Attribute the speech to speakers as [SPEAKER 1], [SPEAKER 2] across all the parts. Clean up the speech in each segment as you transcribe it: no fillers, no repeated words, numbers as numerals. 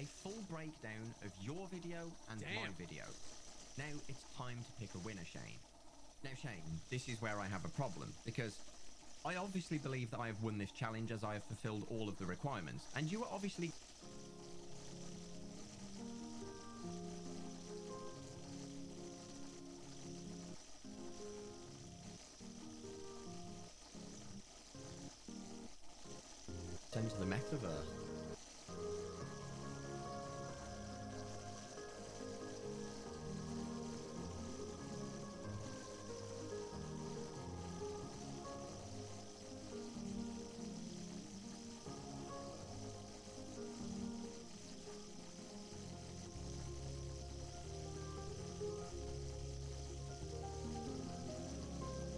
[SPEAKER 1] full breakdown of your video and my video. Now it's time to pick a winner, Shane. Now, Shane, this is where I have a problem, because I obviously believe that I have won this challenge as I have fulfilled all of the requirements, and you are obviously... into the metaverse.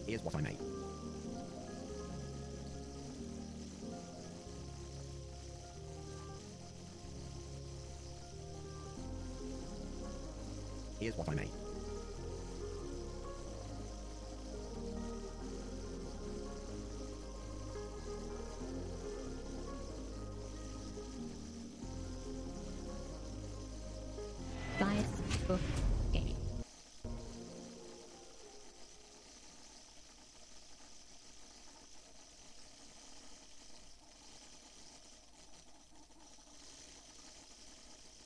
[SPEAKER 1] Here's what I made. Here's what I made.
[SPEAKER 2] Guys, okay.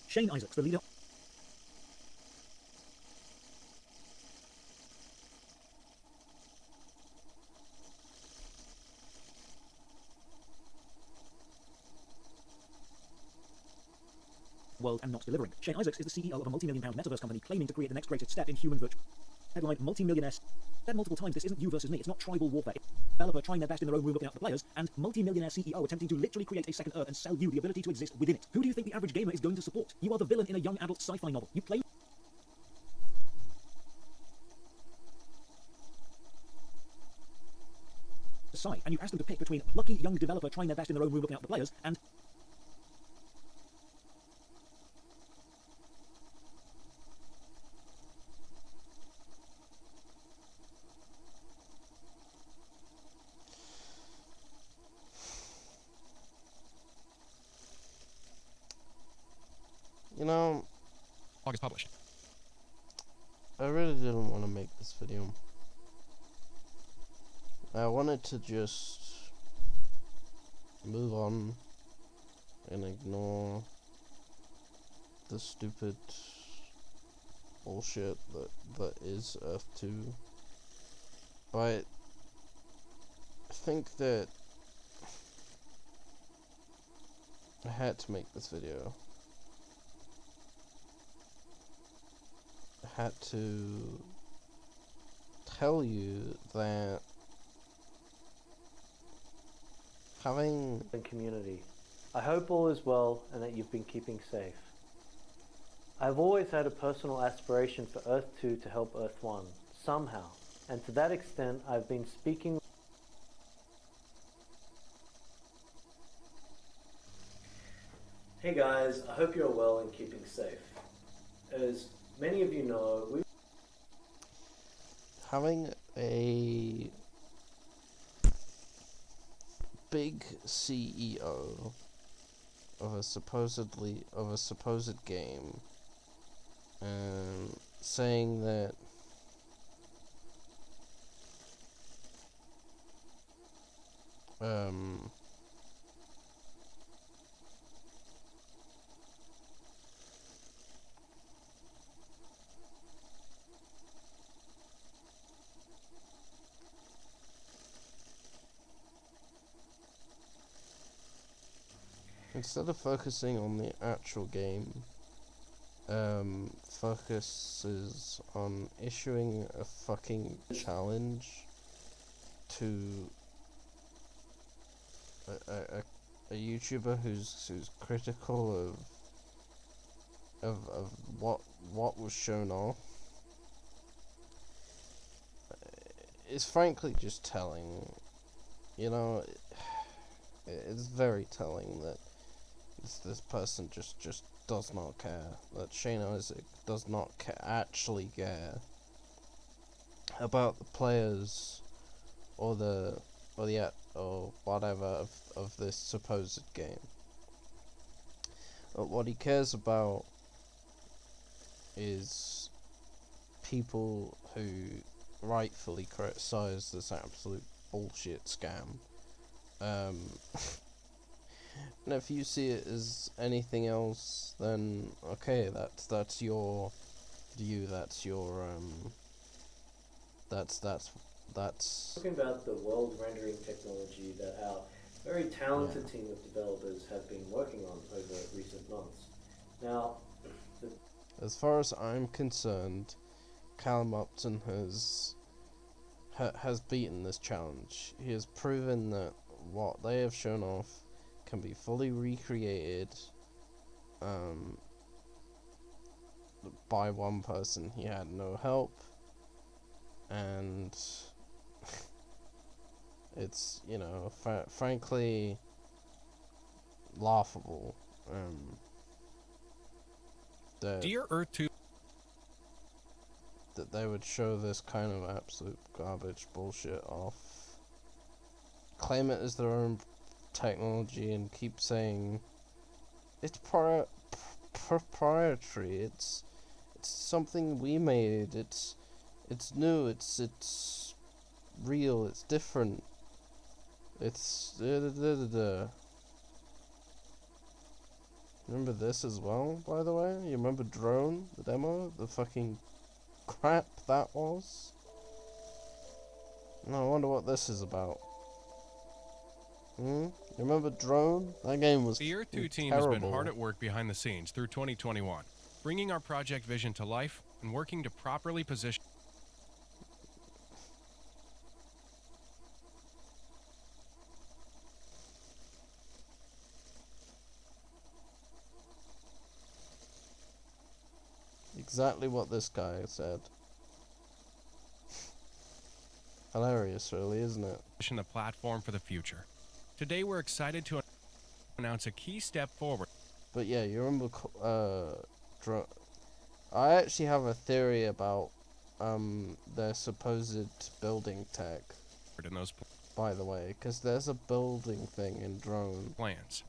[SPEAKER 3] Shane Isaacs, the leader. World and not delivering. Shane Isaacs is the CEO of a multi-million-pound metaverse company claiming to create the next greatest step in human virtue. Headline: multi-millionaires. Said multiple times, this isn't you versus me, it's not tribal warfare. Developer trying their best in their own room looking out for the players, and multi-millionaire CEO attempting to literally create a second Earth and sell you the ability to exist within it. Who do you think the average gamer is going to support? You are the villain in a young adult sci-fi novel. You claim side, and you ask them to pick between lucky young developer trying their best in their own room looking out for the players, and
[SPEAKER 4] you know,
[SPEAKER 5] August published.
[SPEAKER 4] I really didn't want to make this video. I wanted to just move on and ignore the stupid bullshit that is Earth 2. But I think that I had to make this video. I had to tell you that having
[SPEAKER 6] community. I hope all is well and that you've been keeping safe. I've always had a personal aspiration for Earth 2 to help Earth 1, somehow, and to that extent I've been speaking. Hey guys, I hope you're well and keeping safe. As many of you know,
[SPEAKER 4] having a big CEO of a supposed game and saying that instead of focusing on the actual game, focuses on issuing a fucking challenge to a YouTuber who's critical of what was shown off, is frankly just telling. You know, it's very telling that this person just does not care. That Shane Isaac does not actually care about the players or whatever of this supposed game. But what he cares about is people who rightfully criticize this absolute bullshit scam. And if you see it as anything else, then okay, that's your view, that's your that's
[SPEAKER 6] Talking about the world rendering technology that our very talented team of developers have been working on over recent months. Now,
[SPEAKER 4] as far as I'm concerned, Callum Upton has beaten this challenge. He has proven that what they have shown off can be fully recreated by one person. He had no help, and it's, you know, frankly laughable.
[SPEAKER 5] Dear Earth 2,
[SPEAKER 4] that they would show this kind of absolute garbage bullshit off, claim it as their own technology, and keep saying it's proprietary, it's something we made, it's new, it's real, it's different, it's Remember this as well, by the way? You remember Drone, the demo? The fucking crap that was? No, I wonder what this is about. You remember Drone? That game was
[SPEAKER 5] the Earth 2 team
[SPEAKER 4] terrible.
[SPEAKER 5] has been hard at work behind the scenes through 2021, bringing our project vision to life and working to properly position
[SPEAKER 4] Exactly what this guy said. Hilarious, really, isn't it?
[SPEAKER 5] the platform for the future. Today we're excited to announce a key step forward.
[SPEAKER 4] But yeah, you remember I actually have a theory about their supposed building tech,
[SPEAKER 5] in those
[SPEAKER 4] by the way, because there's a building thing in Drone.
[SPEAKER 5] plans.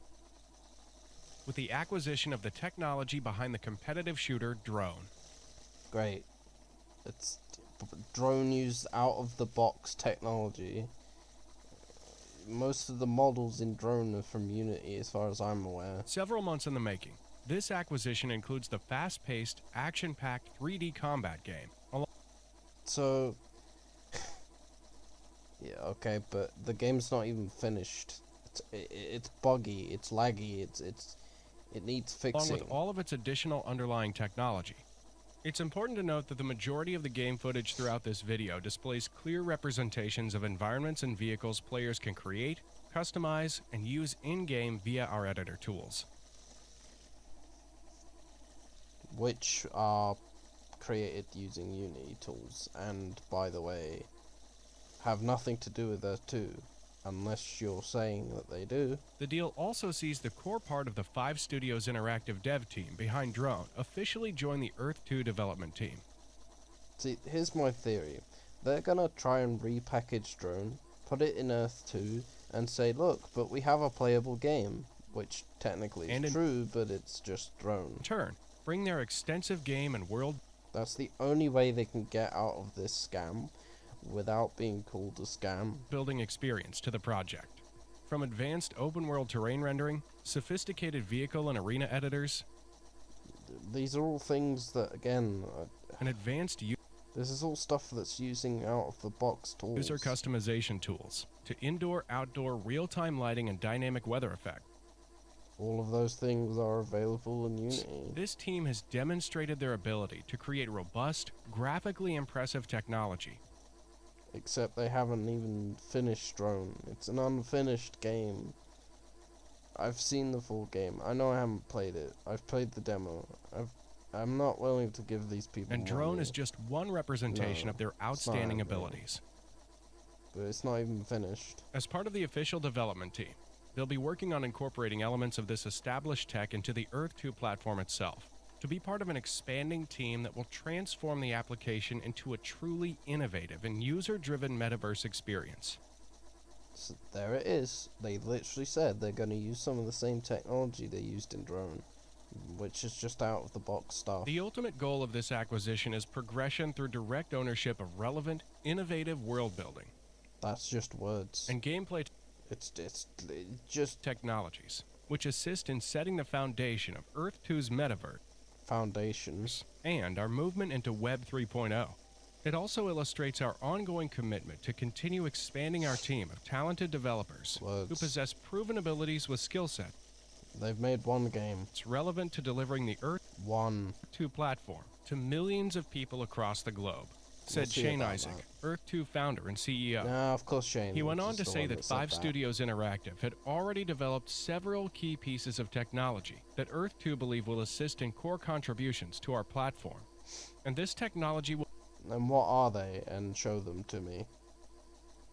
[SPEAKER 5] With the acquisition of the technology behind the competitive shooter Drone.
[SPEAKER 4] Great. It's Drone used out of the box technology. Most of the models in Drone are from Unity, as far as I'm aware.
[SPEAKER 5] Several months in the making, this acquisition includes the fast-paced, action-packed 3D combat game.
[SPEAKER 4] So, yeah, okay, but the game's not even finished. It's buggy, it's laggy, it needs fixing.
[SPEAKER 5] Along with all of its additional underlying technology. It's important to note that the majority of the game footage throughout this video displays clear representations of environments and vehicles players can create, customize, and use in-game via our editor tools.
[SPEAKER 4] Which are created using Unity tools, and by the way, have nothing to do with Earth 2, unless you're saying that they do.
[SPEAKER 5] The deal also sees the core part of the 5 Studios interactive dev team behind Drone officially join the Earth 2 development team.
[SPEAKER 4] See, here's my theory. They're gonna try and repackage Drone, put it in Earth 2, and say, look, but we have a playable game, which technically is true, but it's just Drone.
[SPEAKER 5] In turn, bring their extensive game and world.
[SPEAKER 4] That's the only way they can get out of this scam without being called a scam.
[SPEAKER 5] Building experience to the project. From advanced open-world terrain rendering, sophisticated vehicle and arena editors,
[SPEAKER 4] These are all things that, again,
[SPEAKER 5] and advanced
[SPEAKER 4] this is all stuff that's using out-of-the-box tools.
[SPEAKER 5] user customization tools to indoor-outdoor real-time lighting and dynamic weather effect.
[SPEAKER 4] All of those things are available in Unity.
[SPEAKER 5] This team has demonstrated their ability to create robust, graphically impressive technology.
[SPEAKER 4] Except they haven't even finished Drone. It's an unfinished game. I've seen the full game. I know I haven't played it. I've played the demo. I'm not willing to give these people
[SPEAKER 5] And Drone
[SPEAKER 4] money.
[SPEAKER 5] is just one representation of their outstanding
[SPEAKER 4] not,
[SPEAKER 5] abilities.
[SPEAKER 4] But it's not even finished.
[SPEAKER 5] As part of the official development team, they'll be working on incorporating elements of this established tech into the Earth 2 platform itself, to be part of an expanding team that will transform the application into a truly innovative and user-driven metaverse experience.
[SPEAKER 4] So there it is. They literally said they're going to use some of the same technology they used in Drone. which is just out of the box stuff.
[SPEAKER 5] The ultimate goal of this acquisition is progression through direct ownership of relevant, innovative world building
[SPEAKER 4] That's just words.
[SPEAKER 5] and gameplay
[SPEAKER 4] It's just
[SPEAKER 5] technologies, which assist in setting the foundation of Earth 2's metaverse
[SPEAKER 4] foundations.
[SPEAKER 5] and our movement into Web 3.0. It also illustrates our ongoing commitment to continue expanding our team of talented developers who
[SPEAKER 4] Words.
[SPEAKER 5] possess proven abilities with skill sets
[SPEAKER 4] They've made one game.
[SPEAKER 5] relevant to delivering the Earth
[SPEAKER 4] One.
[SPEAKER 5] 2 platform to millions of people across the globe, said
[SPEAKER 4] We'll see
[SPEAKER 5] Shane
[SPEAKER 4] about
[SPEAKER 5] Isaac,
[SPEAKER 4] that.
[SPEAKER 5] Earth 2 founder and CEO.
[SPEAKER 4] Nah, of course Shane.
[SPEAKER 5] He went
[SPEAKER 4] is
[SPEAKER 5] on to
[SPEAKER 4] the
[SPEAKER 5] say
[SPEAKER 4] one
[SPEAKER 5] that
[SPEAKER 4] said
[SPEAKER 5] 5 Studios Interactive had already developed several key pieces of technology that Earth 2 believe will assist in core contributions to our platform. And this technology
[SPEAKER 4] And what are they? And show them to me.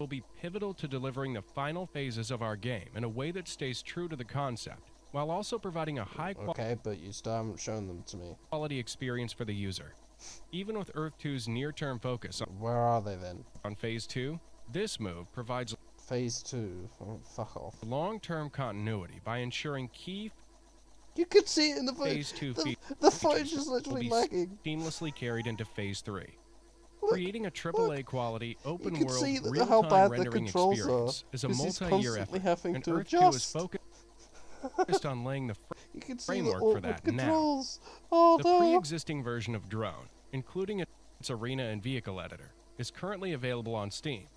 [SPEAKER 5] will be pivotal to delivering the final phases of our game in a way that stays true to the concept, while also providing a high
[SPEAKER 4] Okay, but you still haven't shown them to me.
[SPEAKER 5] quality experience for the user. Even with Earth 2's near-term focus
[SPEAKER 4] Where are they then?
[SPEAKER 5] on Phase 2, this move provides
[SPEAKER 4] Phase 2. Oh, fuck off.
[SPEAKER 5] long-term continuity by ensuring key
[SPEAKER 4] You could see it in the
[SPEAKER 5] Phase
[SPEAKER 4] footage.
[SPEAKER 5] 2
[SPEAKER 4] The footage
[SPEAKER 5] features
[SPEAKER 4] is
[SPEAKER 5] will
[SPEAKER 4] literally
[SPEAKER 5] be
[SPEAKER 4] lagging.
[SPEAKER 5] seamlessly carried into Phase 3,
[SPEAKER 4] Look,
[SPEAKER 5] creating a AAA quality,
[SPEAKER 4] you can
[SPEAKER 5] open-world,
[SPEAKER 4] see that how
[SPEAKER 5] real-time
[SPEAKER 4] bad the
[SPEAKER 5] rendering
[SPEAKER 4] controls
[SPEAKER 5] experience
[SPEAKER 4] are.
[SPEAKER 5] is a
[SPEAKER 4] 'Cause he's
[SPEAKER 5] multi-year
[SPEAKER 4] constantly
[SPEAKER 5] effort,
[SPEAKER 4] having
[SPEAKER 5] and
[SPEAKER 4] to
[SPEAKER 5] Earth 2 is
[SPEAKER 4] adjust.
[SPEAKER 5] focused on laying the
[SPEAKER 4] You can see
[SPEAKER 5] framework
[SPEAKER 4] the
[SPEAKER 5] for
[SPEAKER 4] awkward
[SPEAKER 5] that now.
[SPEAKER 4] controls. Oh
[SPEAKER 5] The
[SPEAKER 4] no.
[SPEAKER 5] pre-existing version of Drone, including its arena and vehicle editor, is currently available on Steam.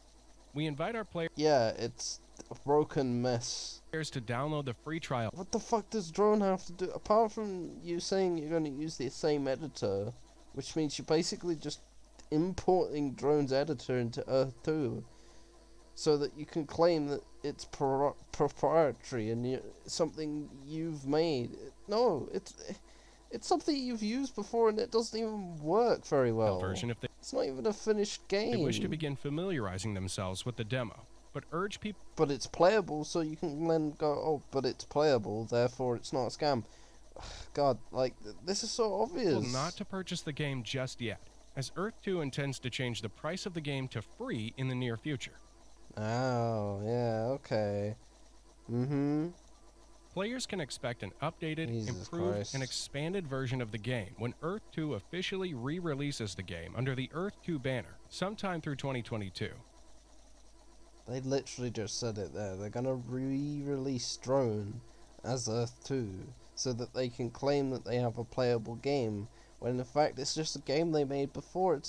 [SPEAKER 5] We invite our players
[SPEAKER 4] Yeah, it's a broken mess.
[SPEAKER 5] to download the free trial
[SPEAKER 4] What the fuck does Drone have to do? Apart from you saying you're going to use the same editor, which means you're basically just importing Drone's editor into Earth 2, so that you can claim that it's proprietary and something you've made. No, it's something you've used before and it doesn't even work very well.
[SPEAKER 5] version if
[SPEAKER 4] It's not even a finished game.
[SPEAKER 5] they wish to begin familiarizing themselves with the demo, but urge people
[SPEAKER 4] But it's playable, so you can then go, oh, but it's playable, therefore it's not a scam. God, like, this is so obvious.
[SPEAKER 5] not to purchase the game just yet, as Earth 2 intends to change the price of the game to free in the near future.
[SPEAKER 4] Oh, yeah, okay. Mm-hmm.
[SPEAKER 5] Players can expect an updated,
[SPEAKER 4] Jesus
[SPEAKER 5] improved,
[SPEAKER 4] Christ.
[SPEAKER 5] and expanded version of the game when Earth 2 officially re-releases the game under the Earth 2 banner sometime through 2022.
[SPEAKER 4] They literally just said it there. They're gonna re-release Drone as Earth 2 so that they can claim that they have a playable game, when in fact it's just a game they made before.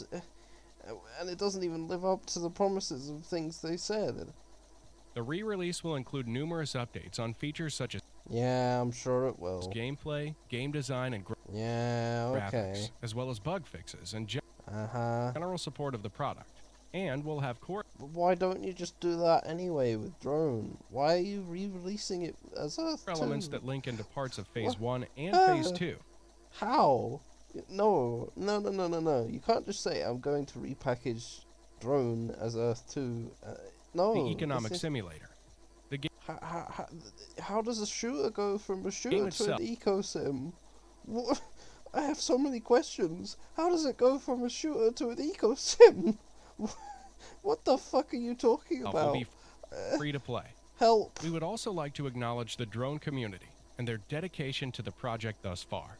[SPEAKER 4] And it doesn't even live up to the promises of things they said.
[SPEAKER 5] The re-release will include numerous updates on features such as
[SPEAKER 4] Yeah, I'm sure it will.
[SPEAKER 5] gameplay, game design, and
[SPEAKER 4] Yeah,
[SPEAKER 5] graphics,
[SPEAKER 4] okay.
[SPEAKER 5] as well as bug fixes and
[SPEAKER 4] Uh-huh.
[SPEAKER 5] general support of the product. And we'll have core
[SPEAKER 4] But why don't you just do that anyway with Drone? Why are you re-releasing it as Earth 2?
[SPEAKER 5] elements that link into parts of Phase
[SPEAKER 4] What?
[SPEAKER 5] 1 and Phase 2.
[SPEAKER 4] How? No. You can't just say, I'm going to repackage Drone as Earth 2. No.
[SPEAKER 5] The economic
[SPEAKER 4] this is-
[SPEAKER 5] simulator. The game
[SPEAKER 4] How does a shooter go from a shooter to
[SPEAKER 5] itself.
[SPEAKER 4] an eco-sim? What? I have so many questions. How does it go from a shooter to an eco-sim? What the fuck are you talking
[SPEAKER 5] will
[SPEAKER 4] about?
[SPEAKER 5] be free to play.
[SPEAKER 4] Help.
[SPEAKER 5] We would also like to acknowledge the drone community and their dedication to the project thus far,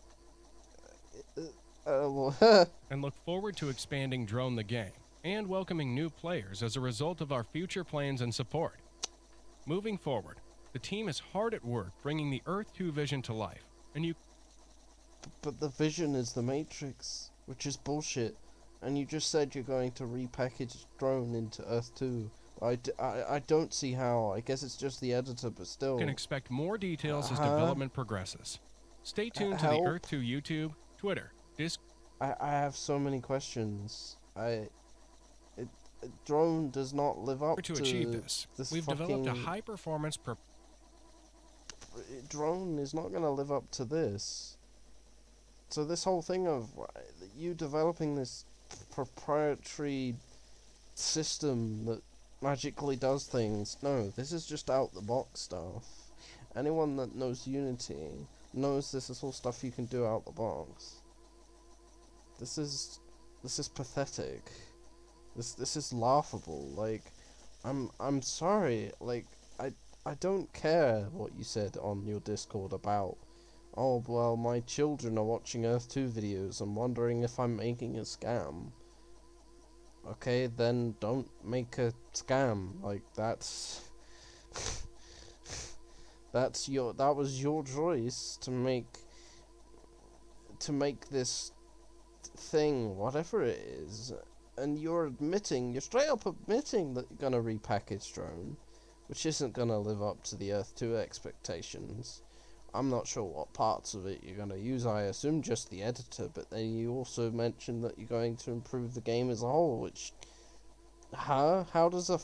[SPEAKER 4] Well,
[SPEAKER 5] and look forward to expanding Drone the game and welcoming new players as a result of our future plans and support. Moving forward, the team is hard at work bringing the Earth 2 vision to life, and you
[SPEAKER 4] but the vision is the Matrix, which is bullshit. And you just said you're going to repackage Drone into Earth 2. I don't see how. I guess it's just the editor, but still.
[SPEAKER 5] can expect more details as
[SPEAKER 4] Uh-huh.
[SPEAKER 5] development progresses. Stay tuned to the
[SPEAKER 4] Help.
[SPEAKER 5] Earth 2 YouTube, Twitter, Discord,
[SPEAKER 4] I have so many questions. Drone does not live up
[SPEAKER 5] to achieve this.
[SPEAKER 4] this
[SPEAKER 5] We've developed a
[SPEAKER 4] fucking-
[SPEAKER 5] high-performance
[SPEAKER 4] Drone is not going to live up to this. So this whole thing of you developing this proprietary system that magically does things, no, this is just out the box stuff. Anyone that knows Unity knows this is all stuff you can do out the box. This is pathetic. This is laughable. Like, I'm sorry. Like, I don't care what you said on your Discord about oh, well, my children are watching Earth 2 videos and wondering if I'm making a scam. Okay, then don't make a scam. Like, that was your choice to make this thing, whatever it is, and you're straight up admitting that you're gonna repackage drone, which isn't gonna live up to the Earth 2 expectations. I'm not sure what parts of it you're gonna use. I assume just the editor, but then you also mentioned that you're going to improve the game as a whole, which, how does a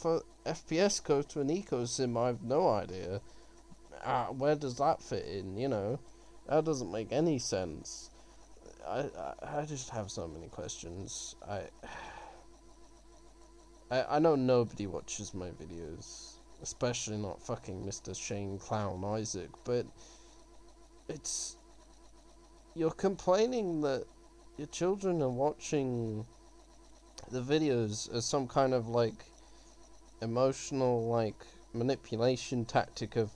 [SPEAKER 4] FPS go to an eco sim? I've no idea. Where does that fit in? You know, that doesn't make any sense. I just have so many questions. I know nobody watches my videos, especially not fucking Mr. Shane Clown Isaac, but you're complaining that your children are watching the videos as some kind of like emotional like manipulation tactic of,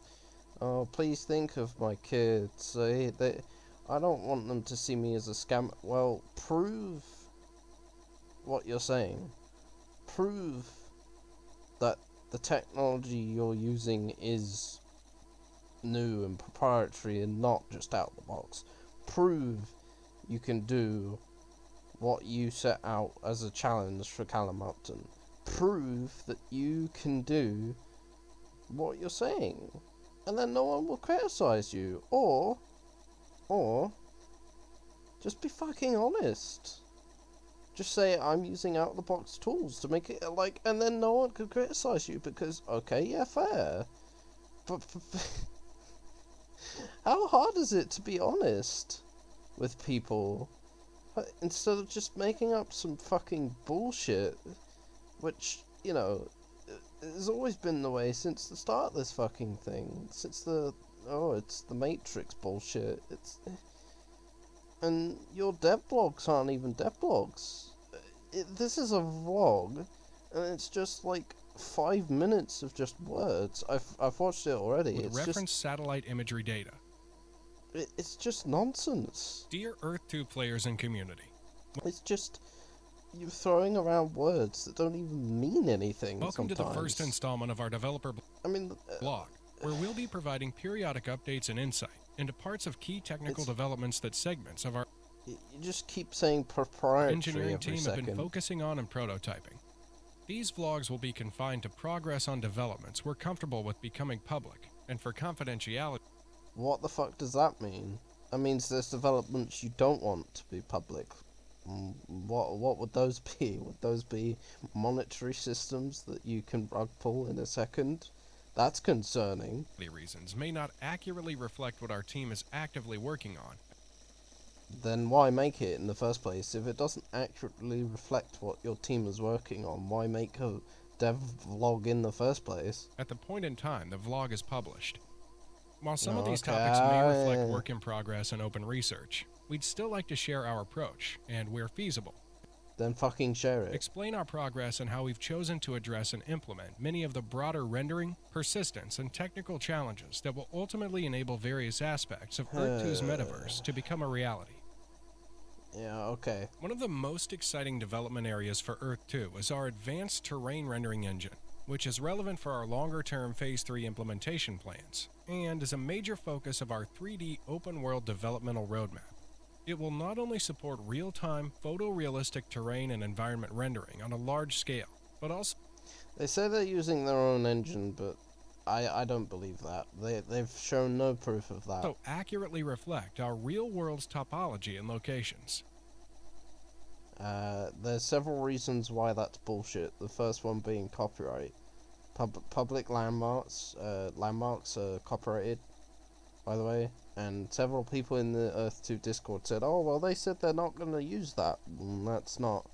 [SPEAKER 4] oh, please think of my kids. I don't want them to see me as a scam. Well, prove what you're saying. Prove that the technology you're using is new and proprietary and not just out of the box. Prove you can do what you set out as a challenge for Callum Upton. Prove that you can do what you're saying, and then no one will criticize you. Or just be fucking honest. Just say, I'm using out of the box tools to make it like, and then no one could criticize you because, okay, yeah, fair. But how hard is it to be honest with people instead of just making up some fucking bullshit, which, you know, has always been the way since the start of this fucking thing. Since it's the Matrix bullshit. And your devlogs aren't even devlogs. This is a vlog, and it's just like 5 minutes of just words. I've watched it already.
[SPEAKER 5] With reference satellite imagery data.
[SPEAKER 4] It's just nonsense.
[SPEAKER 5] Dear Earth 2 players and community.
[SPEAKER 4] It's just you're throwing around words that don't even mean anything.
[SPEAKER 5] Welcome
[SPEAKER 4] sometimes.
[SPEAKER 5] to the first installment of our developer blog, where we'll be providing periodic updates and insight into parts of key technical developments that segments of our
[SPEAKER 4] you just keep saying proprietary
[SPEAKER 5] engineering team
[SPEAKER 4] second.
[SPEAKER 5] have been focusing on and prototyping. These vlogs will be confined to progress on developments we're comfortable with becoming public, and for confidentiality.
[SPEAKER 4] What the fuck does that mean? That means there's developments you don't want to be public. What would those be? Would those be monetary systems that you can rug pull in a second? That's concerning.
[SPEAKER 5] Reasons may not accurately reflect what our team is actively working on.
[SPEAKER 4] Then why make it in the first place? If it doesn't accurately reflect what your team is working on, why make a dev vlog in the first place?
[SPEAKER 5] At the point in time the vlog is published. While some of these topics may reflect work in progress and open research, we'd still like to share our approach, and where feasible.
[SPEAKER 4] Then fucking share it.
[SPEAKER 5] Explain our progress and how we've chosen to address and implement many of the broader rendering, persistence, and technical challenges that will ultimately enable various aspects of Earth 2's metaverse to become a reality.
[SPEAKER 4] Yeah, okay.
[SPEAKER 5] One of the most exciting development areas for Earth 2 is our advanced terrain rendering engine, which is relevant for our longer-term Phase 3 implementation plans, and is a major focus of our 3D open-world developmental roadmap. It will not only support real-time, photorealistic terrain and environment rendering on a large scale, but also...
[SPEAKER 4] They say they're using their own engine, but I don't believe that. They've shown no proof of that.
[SPEAKER 5] ...so accurately reflect our real world's topology and locations.
[SPEAKER 4] There's several reasons why that's bullshit. The first one being copyright. Public landmarks are copyrighted, by the way. And several people in the Earth 2 Discord said, "Oh, well, they said they're not going to use that." That's not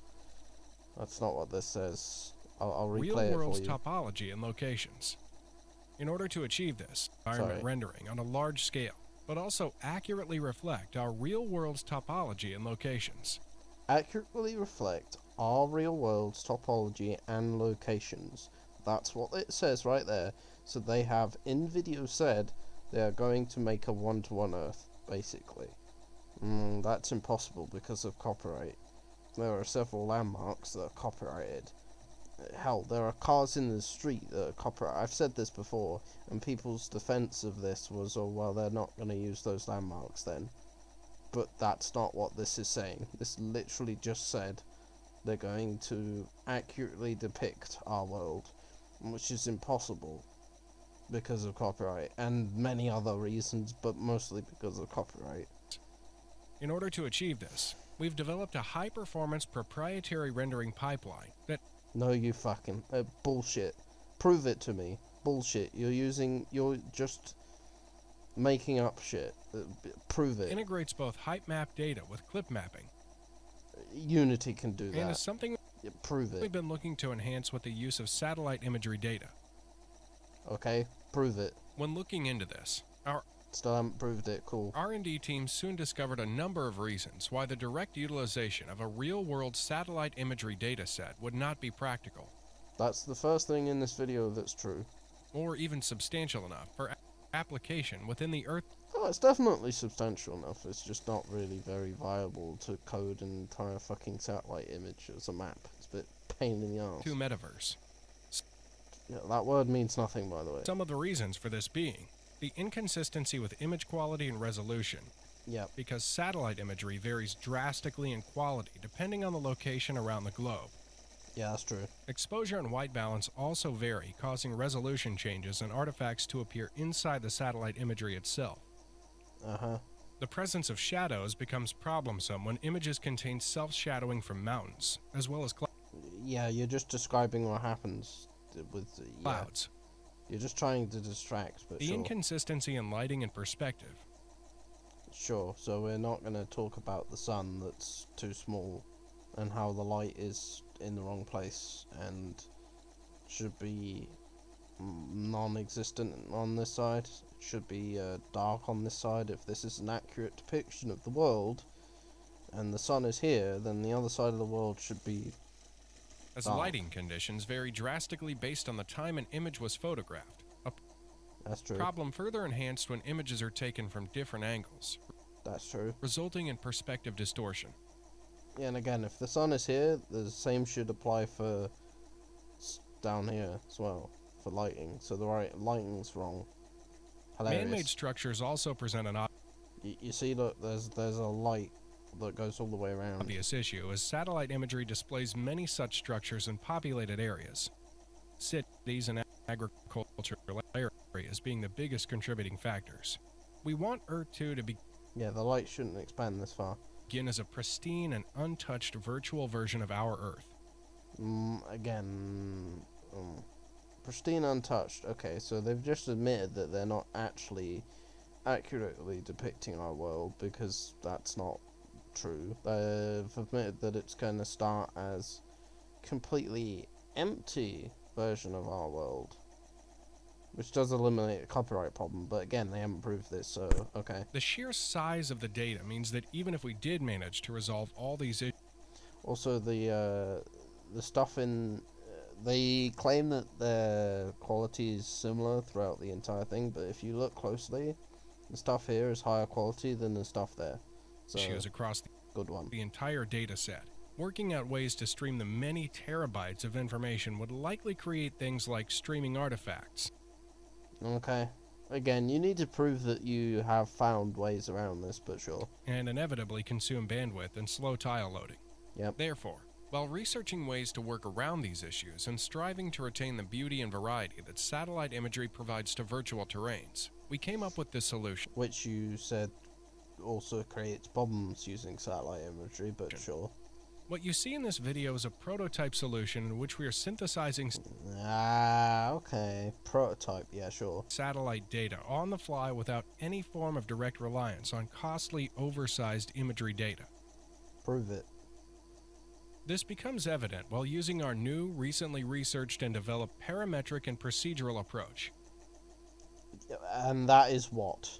[SPEAKER 4] what this says. I'll replay
[SPEAKER 5] real
[SPEAKER 4] it for
[SPEAKER 5] world's
[SPEAKER 4] you.
[SPEAKER 5] topology and locations. In order to achieve this, environment rendering on a large scale, but also accurately reflect our real world's topology and locations.
[SPEAKER 4] Accurately reflect our real world's topology and locations. That's what it says right there. So they have in video said they are going to make a one-to-one Earth. basically. That's impossible because of copyright. There are several landmarks that are copyrighted. Hell, there are cars in the street that are copyrighted. I've said this before, and people's defense of this was, oh, well, they're not going to use those landmarks then. But that's not what this is saying. This literally just said they're going to accurately depict our world, which is impossible because of copyright, and many other reasons, but mostly because of copyright.
[SPEAKER 5] In order to achieve this, we've developed a high-performance proprietary rendering pipeline that
[SPEAKER 4] No, you fucking bullshit. Prove it to me. Bullshit. You're just making up shit. Prove it.
[SPEAKER 5] integrates both height map data with clip mapping,
[SPEAKER 4] Unity can do
[SPEAKER 5] and
[SPEAKER 4] that.
[SPEAKER 5] is something
[SPEAKER 4] Yeah, prove
[SPEAKER 5] we've
[SPEAKER 4] it.
[SPEAKER 5] been looking to enhance with the use of satellite imagery data.
[SPEAKER 4] Okay, prove it.
[SPEAKER 5] When looking into this, our
[SPEAKER 4] Still haven't proved it. Cool.
[SPEAKER 5] R&D team soon discovered a number of reasons why the direct utilization of a real-world satellite imagery data set would not be practical,
[SPEAKER 4] That's the first thing in this video that's true.
[SPEAKER 5] or even substantial enough for application within the Earth
[SPEAKER 4] Oh, it's definitely substantial enough. It's just not really very viable to code an entire fucking satellite image as a map. It's a bit pain in the arse.
[SPEAKER 5] 2 metaverse.
[SPEAKER 4] Yeah, that word means nothing, by the way.
[SPEAKER 5] Some of the reasons for this being the inconsistency with image quality and resolution,
[SPEAKER 4] Yep.
[SPEAKER 5] because satellite imagery varies drastically in quality depending on the location around the globe.
[SPEAKER 4] Yeah, that's true.
[SPEAKER 5] Exposure and white balance also vary, causing resolution changes and artifacts to appear inside the satellite imagery itself.
[SPEAKER 4] Uh-huh.
[SPEAKER 5] The presence of shadows becomes problemsome when images contain self-shadowing from mountains, as well as
[SPEAKER 4] Yeah, you're just describing what happens with yeah.
[SPEAKER 5] clouds.
[SPEAKER 4] You're just trying to distract, but
[SPEAKER 5] The
[SPEAKER 4] sure.
[SPEAKER 5] inconsistency in lighting and perspective.
[SPEAKER 4] Sure, so we're not going to talk about the sun that's too small and how the light is in the wrong place and should be non-existent on this side. It should be dark on this side if this is an accurate depiction of the world, and the sun is here, then the other side of the world should be
[SPEAKER 5] As
[SPEAKER 4] dark.
[SPEAKER 5] lighting conditions vary drastically based on the time an image was photographed. A
[SPEAKER 4] That's true.
[SPEAKER 5] problem further enhanced when images are taken from different angles,
[SPEAKER 4] That's true.
[SPEAKER 5] resulting in perspective distortion.
[SPEAKER 4] Yeah, and again, if the sun is here, the same should apply for down here as well, for lighting. So the lighting's wrong. Hilarious.
[SPEAKER 5] Man-made structures also present an
[SPEAKER 4] You see, look, there's a light that goes all the way around.
[SPEAKER 5] obvious issue, as satellite imagery displays many such structures in populated areas. Cities and agricultural areas being the biggest contributing factors. We want Earth 2 to
[SPEAKER 4] Yeah, the light shouldn't expand this far.
[SPEAKER 5] begin as a pristine and untouched virtual version of our Earth.
[SPEAKER 4] Again, pristine, untouched. Okay, so they've just admitted that they're not actually accurately depicting our world, because that's not true. They've admitted that it's going to start as completely empty version of our world, which does eliminate a copyright problem, but again, they haven't proved this, so okay.
[SPEAKER 5] The sheer size of the data means that even if we did manage to resolve all these issues,
[SPEAKER 4] Also, the stuff in they claim that their quality is similar throughout the entire thing, but if you look closely, the stuff here is higher quality than the stuff there. So
[SPEAKER 5] across
[SPEAKER 4] good one.
[SPEAKER 5] the entire data set, working out ways to stream the many terabytes of information would likely create things like streaming artifacts.
[SPEAKER 4] Okay. Again, you need to prove that you have found ways around this, but sure.
[SPEAKER 5] And inevitably consume bandwidth and slow tile loading.
[SPEAKER 4] Yep.
[SPEAKER 5] Therefore, while researching ways to work around these issues and striving to retain the beauty and variety that satellite imagery provides to virtual terrains, we came up with this solution.
[SPEAKER 4] Which you said also creates problems using satellite imagery, but sure.
[SPEAKER 5] What you see in this video is a prototype solution in which we are synthesizing
[SPEAKER 4] Okay. Prototype, yeah, sure.
[SPEAKER 5] satellite data on the fly without any form of direct reliance on costly, oversized imagery data.
[SPEAKER 4] Prove it.
[SPEAKER 5] This becomes evident while using our new, recently researched and developed parametric and procedural approach.
[SPEAKER 4] And that is what?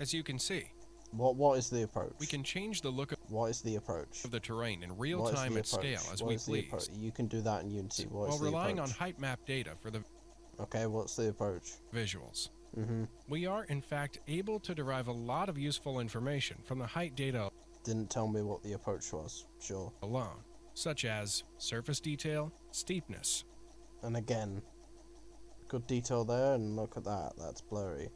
[SPEAKER 5] As you can see,
[SPEAKER 4] What is the approach?
[SPEAKER 5] we can change the look
[SPEAKER 4] What is the approach?
[SPEAKER 5] of the terrain in
[SPEAKER 4] What
[SPEAKER 5] real
[SPEAKER 4] is
[SPEAKER 5] time
[SPEAKER 4] the
[SPEAKER 5] at scale
[SPEAKER 4] approach?
[SPEAKER 5] as
[SPEAKER 4] What
[SPEAKER 5] we
[SPEAKER 4] is the
[SPEAKER 5] please,
[SPEAKER 4] approach? You can do that in Unity. What
[SPEAKER 5] while
[SPEAKER 4] is the
[SPEAKER 5] relying on
[SPEAKER 4] approach?
[SPEAKER 5] height map data for the
[SPEAKER 4] Okay, what's the approach?
[SPEAKER 5] visuals. We are, in fact, able to derive a lot of useful information from the height data
[SPEAKER 4] Didn't tell me what the approach was. Sure.
[SPEAKER 5] alone, such as surface detail, steepness.
[SPEAKER 4] And again, good detail there, and look at that. That's blurry.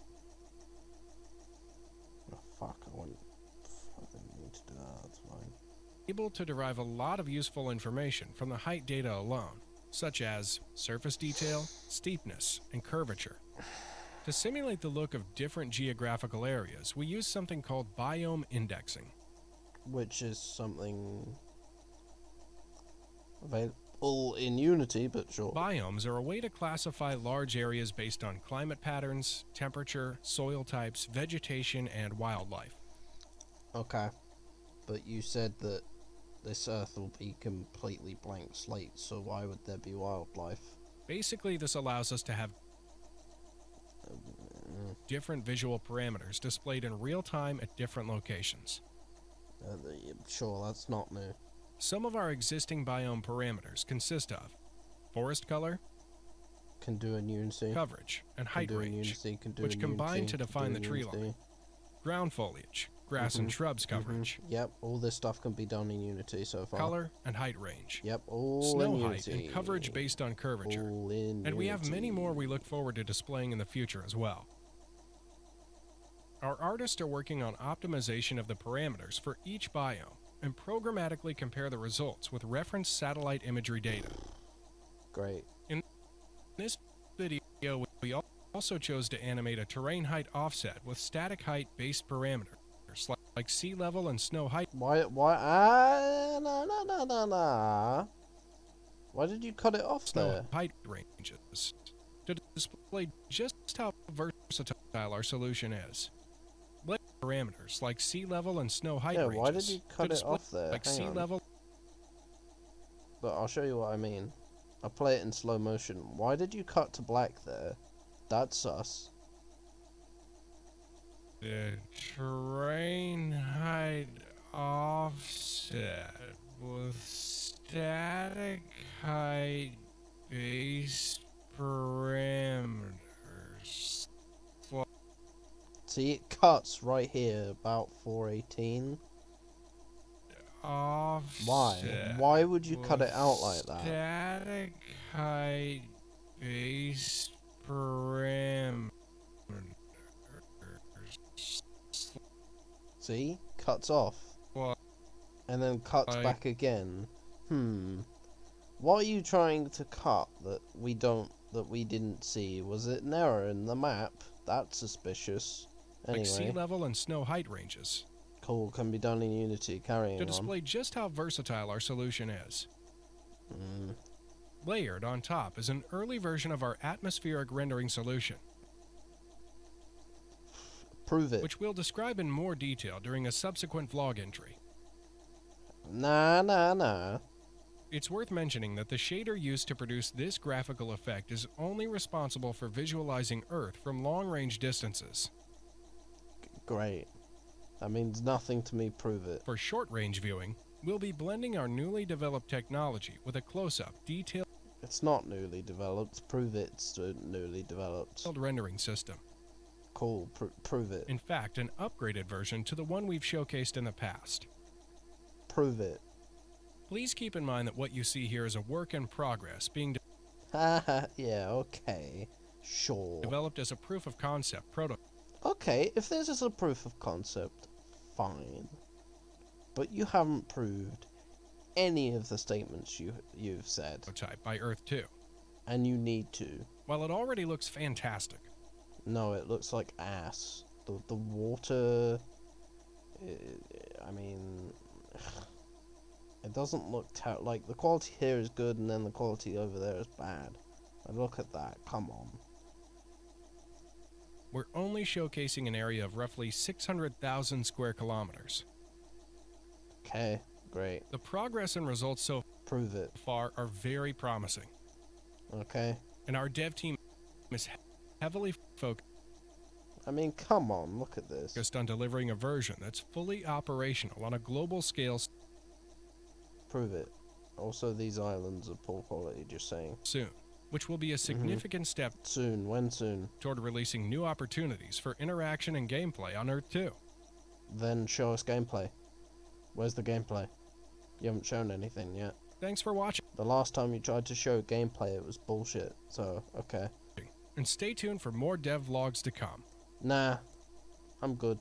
[SPEAKER 4] Oh, fuck. I didn't need to do that. That's fine.
[SPEAKER 5] Able to derive a lot of useful information from the height data alone, such as surface detail, steepness, and curvature. To simulate the look of different geographical areas, we use something called biome indexing.
[SPEAKER 4] Which is something available in Unity, but sure.
[SPEAKER 5] Biomes are a way to classify large areas based on climate patterns, temperature, soil types, vegetation, and wildlife.
[SPEAKER 4] Okay. But you said that this Earth will be completely blank slate, so why would there be wildlife?
[SPEAKER 5] Basically, this allows us to have different visual parameters displayed in real time at different locations.
[SPEAKER 4] Sure, that's not new.
[SPEAKER 5] Some of our existing biome parameters consist of forest color,
[SPEAKER 4] Can do in Unity.
[SPEAKER 5] coverage, and
[SPEAKER 4] Can
[SPEAKER 5] height
[SPEAKER 4] do in
[SPEAKER 5] range,
[SPEAKER 4] Unity, can do
[SPEAKER 5] which
[SPEAKER 4] in
[SPEAKER 5] combine
[SPEAKER 4] Unity,
[SPEAKER 5] to
[SPEAKER 4] can
[SPEAKER 5] define
[SPEAKER 4] do
[SPEAKER 5] the
[SPEAKER 4] in
[SPEAKER 5] tree
[SPEAKER 4] Unity.
[SPEAKER 5] line, ground foliage, grass and shrubs coverage,
[SPEAKER 4] Yep, all this stuff can be done in Unity so far.
[SPEAKER 5] color and height range,
[SPEAKER 4] Yep, all
[SPEAKER 5] snow
[SPEAKER 4] in
[SPEAKER 5] height,
[SPEAKER 4] Unity.
[SPEAKER 5] and coverage based on curvature.
[SPEAKER 4] All in
[SPEAKER 5] And we have many
[SPEAKER 4] Unity.
[SPEAKER 5] more we look forward to displaying in the future as well. Our artists are working on optimization of the parameters for each biome and programmatically compare the results with reference satellite imagery data.
[SPEAKER 4] Great.
[SPEAKER 5] In this video, we also chose to animate a terrain height offset with static height based parameters like sea level and snow height.
[SPEAKER 4] No. Why did you cut it off
[SPEAKER 5] Snow
[SPEAKER 4] there?
[SPEAKER 5] height ranges to display just how versatile our solution is. Let parameters like sea level and snow height
[SPEAKER 4] Yeah,
[SPEAKER 5] ranges
[SPEAKER 4] why did you cut
[SPEAKER 5] to
[SPEAKER 4] it
[SPEAKER 5] display
[SPEAKER 4] off there?
[SPEAKER 5] like
[SPEAKER 4] Hang
[SPEAKER 5] sea
[SPEAKER 4] on.
[SPEAKER 5] level
[SPEAKER 4] But I'll show you what I mean. I'll play it in slow motion. Why did you cut to black there? That's sus.
[SPEAKER 5] the terrain height offset with static height based parameters.
[SPEAKER 4] See, it cuts right here, about 418.
[SPEAKER 5] Offset
[SPEAKER 4] Why would you cut
[SPEAKER 5] with
[SPEAKER 4] it out like that?
[SPEAKER 5] Static height based parameters.
[SPEAKER 4] See? Cuts off.
[SPEAKER 5] What?
[SPEAKER 4] And then cuts
[SPEAKER 5] Like-
[SPEAKER 4] back again. What are you trying to cut that we didn't see? Was it an error in the map? That's suspicious. Anyway,
[SPEAKER 5] Like sea level and snow height ranges
[SPEAKER 4] cool, can be done in Unity. Carrying
[SPEAKER 5] to
[SPEAKER 4] on.
[SPEAKER 5] display just how versatile our solution is. Layered on top is an early version of our atmospheric rendering solution,
[SPEAKER 4] Prove it.
[SPEAKER 5] which we'll describe in more detail during a subsequent vlog entry.
[SPEAKER 4] Nah.
[SPEAKER 5] It's worth mentioning that the shader used to produce this graphical effect is only responsible for visualizing Earth from long-range distances.
[SPEAKER 4] Great. That means nothing to me. Prove it.
[SPEAKER 5] For short-range viewing, we'll be blending our newly developed technology with a close-up, detailed
[SPEAKER 4] It's not newly developed. Prove it's newly developed.
[SPEAKER 5] rendering system.
[SPEAKER 4] Cool. Prove it.
[SPEAKER 5] In fact, an upgraded version to the one we've showcased in the past.
[SPEAKER 4] Prove it.
[SPEAKER 5] Please keep in mind that what you see here is a work in progress being
[SPEAKER 4] Haha. Yeah. Okay. Sure.
[SPEAKER 5] developed as a proof of concept prototype.
[SPEAKER 4] Okay. If this is a proof of concept, fine. But you haven't proved any of the statements you've said,
[SPEAKER 5] By Earth 2.
[SPEAKER 4] and you need to.
[SPEAKER 5] While it already looks fantastic,
[SPEAKER 4] No, it looks like ass. The water. I mean, it doesn't look like the quality here is good, and then the quality over there is bad. But look at that. Come on.
[SPEAKER 5] we're only showcasing an area of roughly 600,000 square kilometers.
[SPEAKER 4] Okay. Great.
[SPEAKER 5] The progress and results so
[SPEAKER 4] Prove it.
[SPEAKER 5] far are very promising,
[SPEAKER 4] Okay.
[SPEAKER 5] and our dev team is heavily
[SPEAKER 4] I mean, come on. Look at this.
[SPEAKER 5] focused on delivering a version that's fully operational on a global scale
[SPEAKER 4] Prove it. Also, these islands are poor quality. Just saying.
[SPEAKER 5] soon. which will be a significant step
[SPEAKER 4] Soon. When soon?
[SPEAKER 5] toward releasing new opportunities for interaction and gameplay on Earth 2.
[SPEAKER 4] Then show us gameplay. Where's the gameplay? You haven't shown anything yet.
[SPEAKER 5] Thanks for watching,
[SPEAKER 4] The last time you tried to show gameplay, it was bullshit. So, okay.
[SPEAKER 5] and stay tuned for more dev vlogs to come.
[SPEAKER 4] Nah, I'm good.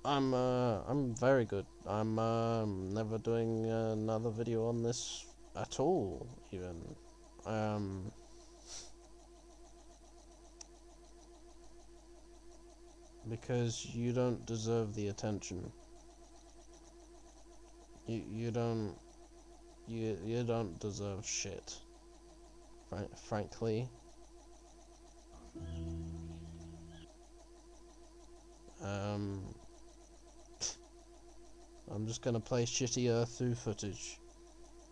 [SPEAKER 4] I'm very good. I'm never doing another video on this at all, even. Because you don't deserve the attention. You don't deserve shit. Frankly. I'm just gonna play shitty Earth 2 footage,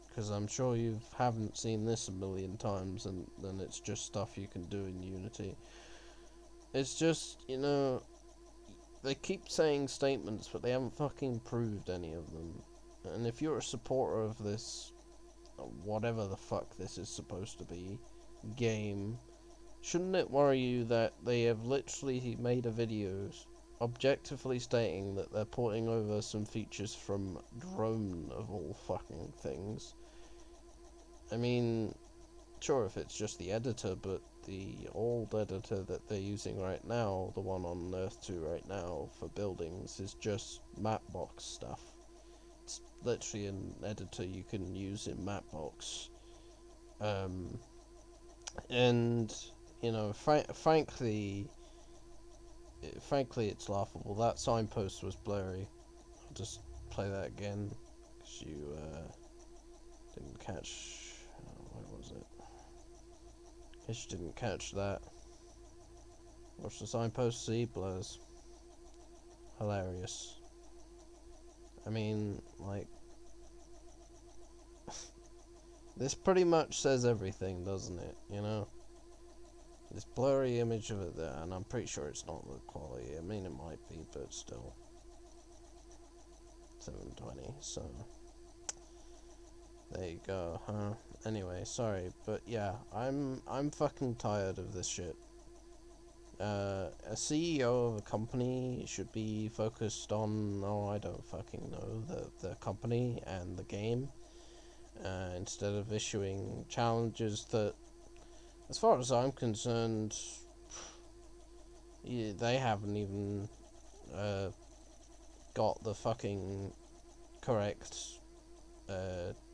[SPEAKER 4] because I'm sure you haven't seen this a million times, and then it's just stuff you can do in Unity. It's just, you know, they keep saying statements, but they haven't fucking proved any of them. And if you're a supporter of this, whatever the fuck this is supposed to be, game, shouldn't it worry you that they have literally made a video objectively stating that they're porting over some features from Drone, of all fucking things? I mean, sure, if it's just the editor, but the old editor that they're using right now, the one on Earth 2 right now for buildings, is just Mapbox stuff. It's literally an editor you can use in Mapbox. And, you know, frankly, it's laughable. That signpost was blurry. I'll just play that again, because you didn't catch... where was it? I guess you didn't catch that. Watch the signpost, see, blurs. Hilarious. I mean, like... this pretty much says everything, doesn't it? You know? This blurry image of it there, and I'm pretty sure it's not the quality. I mean, it might be, but still. 720, so... there you go, huh? Anyway, sorry, but yeah, I'm fucking tired of this shit. A CEO of a company should be focused on, oh, I don't fucking know, the company and the game, instead of issuing challenges that, as far as I'm concerned, they haven't even got the fucking correct,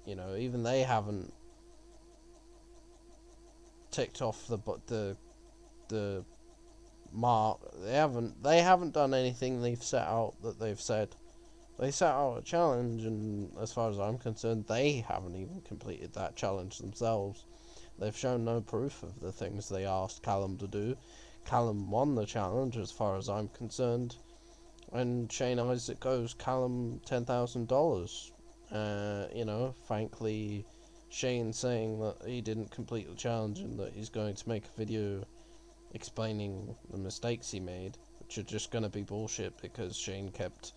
[SPEAKER 4] you know, even they haven't ticked off the mark. They haven't done anything they've set out that they've said. They set out a challenge, and as far as I'm concerned, they haven't even completed that challenge themselves. They've shown no proof of the things they asked Callum to do. Callum won the challenge, as far as I'm concerned, and Shane Isaac owes Callum $10,000. You know, frankly, Shane saying that he didn't complete the challenge and that he's going to make a video explaining the mistakes he made, which are just going to be bullshit because Shane kept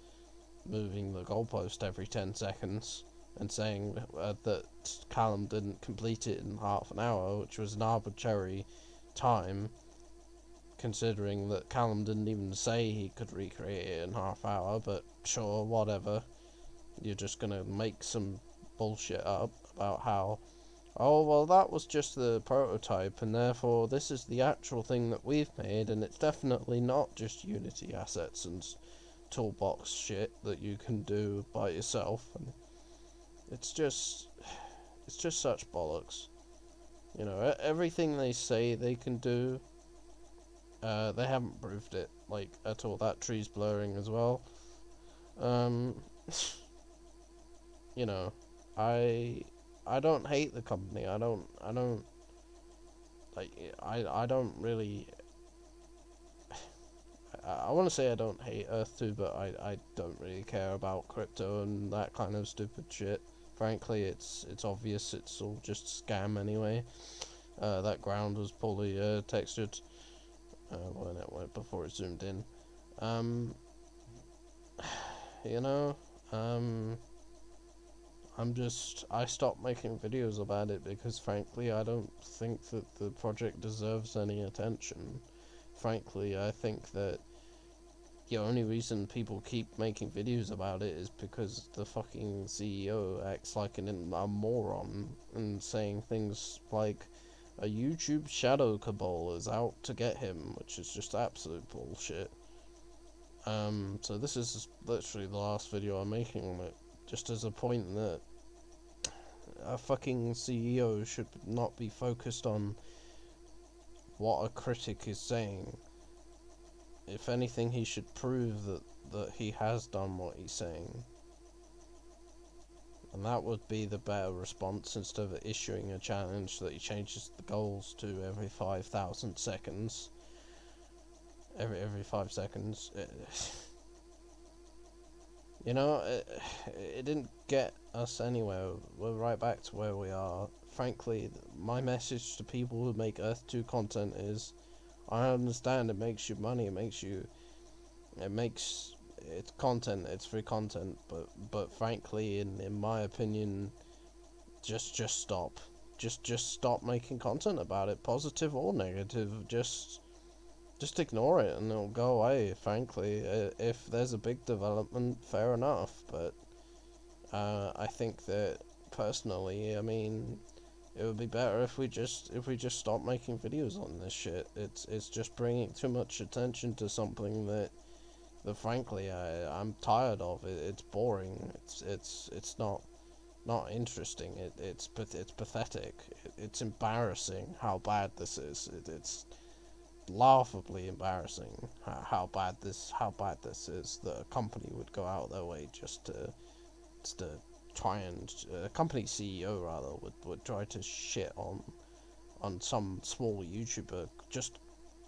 [SPEAKER 4] moving the goalpost every 10 seconds and saying that Callum didn't complete it in half an hour, which was an arbitrary time, considering that Callum didn't even say he could recreate it in half hour. But sure, whatever. You're just gonna make some bullshit up about how, oh, well, that was just the prototype, and therefore this is the actual thing that we've made, and it's definitely not just Unity assets and toolbox shit that you can do by yourself. And it's just such bollocks. You know, everything they say they can do, they haven't proved it, like, at all. That tree's blurring as well. You know, I don't hate the company. I don't really. I want to say I don't hate Earth 2, but I don't really care about crypto and that kind of stupid shit. Frankly, it's obvious it's all just a scam anyway. That ground was poorly textured when it went before it zoomed in. You know, I stopped making videos about it because frankly I don't think that the project deserves any attention. Frankly, I think that the only reason people keep making videos about it is because the fucking CEO acts like a moron and saying things like a YouTube shadow cabal is out to get him, which is just absolute bullshit. So this is literally the last video I'm making on it, just as a point that a fucking CEO should not be focused on what a critic is saying. If anything, he should prove that he has done what he's saying. And that would be the better response, instead of issuing a challenge that he changes the goals to every 5,000 seconds. Every 5 seconds. You know, it didn't get us anywhere. We're right back to where we are. Frankly, my message to people who make Earth 2 content is, I understand it makes you money, it's content, it's free content, but frankly, in my opinion, just stop. Just stop making content about it, positive or negative. Just ignore it and it'll go away, frankly. If there's a big development, fair enough, but I think that personally, I mean, it would be better if we just stop making videos on this shit. It's just bringing too much attention to something that frankly I'm tired of. It's boring. It's not interesting. It's pathetic. It's embarrassing how bad this is. It's laughably embarrassing how bad this is, that a company would go out their way just to try and a company CEO rather would try to shit on some small YouTuber just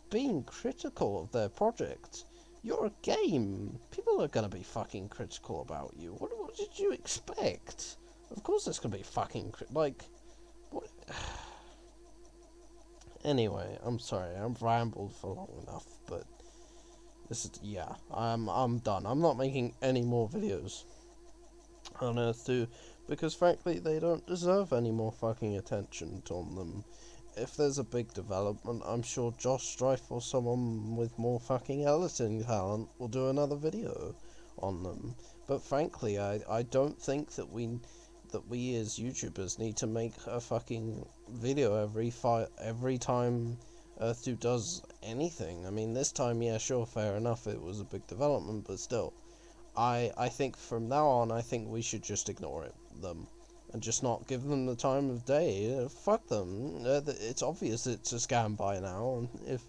[SPEAKER 4] being critical of their project. You're a game. People are gonna be fucking critical about you. What did you expect? Of course there's gonna be fucking like what. Anyway, I'm sorry, I've rambled for long enough, but this is, yeah, I'm done. I'm not making any more videos on Earth 2, because frankly, they don't deserve any more fucking attention on them. If there's a big development, I'm sure Josh Strife or someone with more fucking editing talent will do another video on them. But frankly, I don't think that we as YouTubers need to make a fucking video every time Earth 2 does anything. I mean, this time, yeah, sure, fair enough, it was a big development, but still, I think from now on, I think we should just ignore them and just not give them the time of day. Fuck them. It's obvious it's a scam by now, and if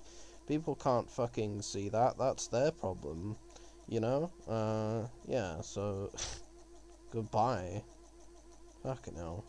[SPEAKER 4] people can't fucking see that, that's their problem, you know? Yeah, so goodbye. Fucking hell.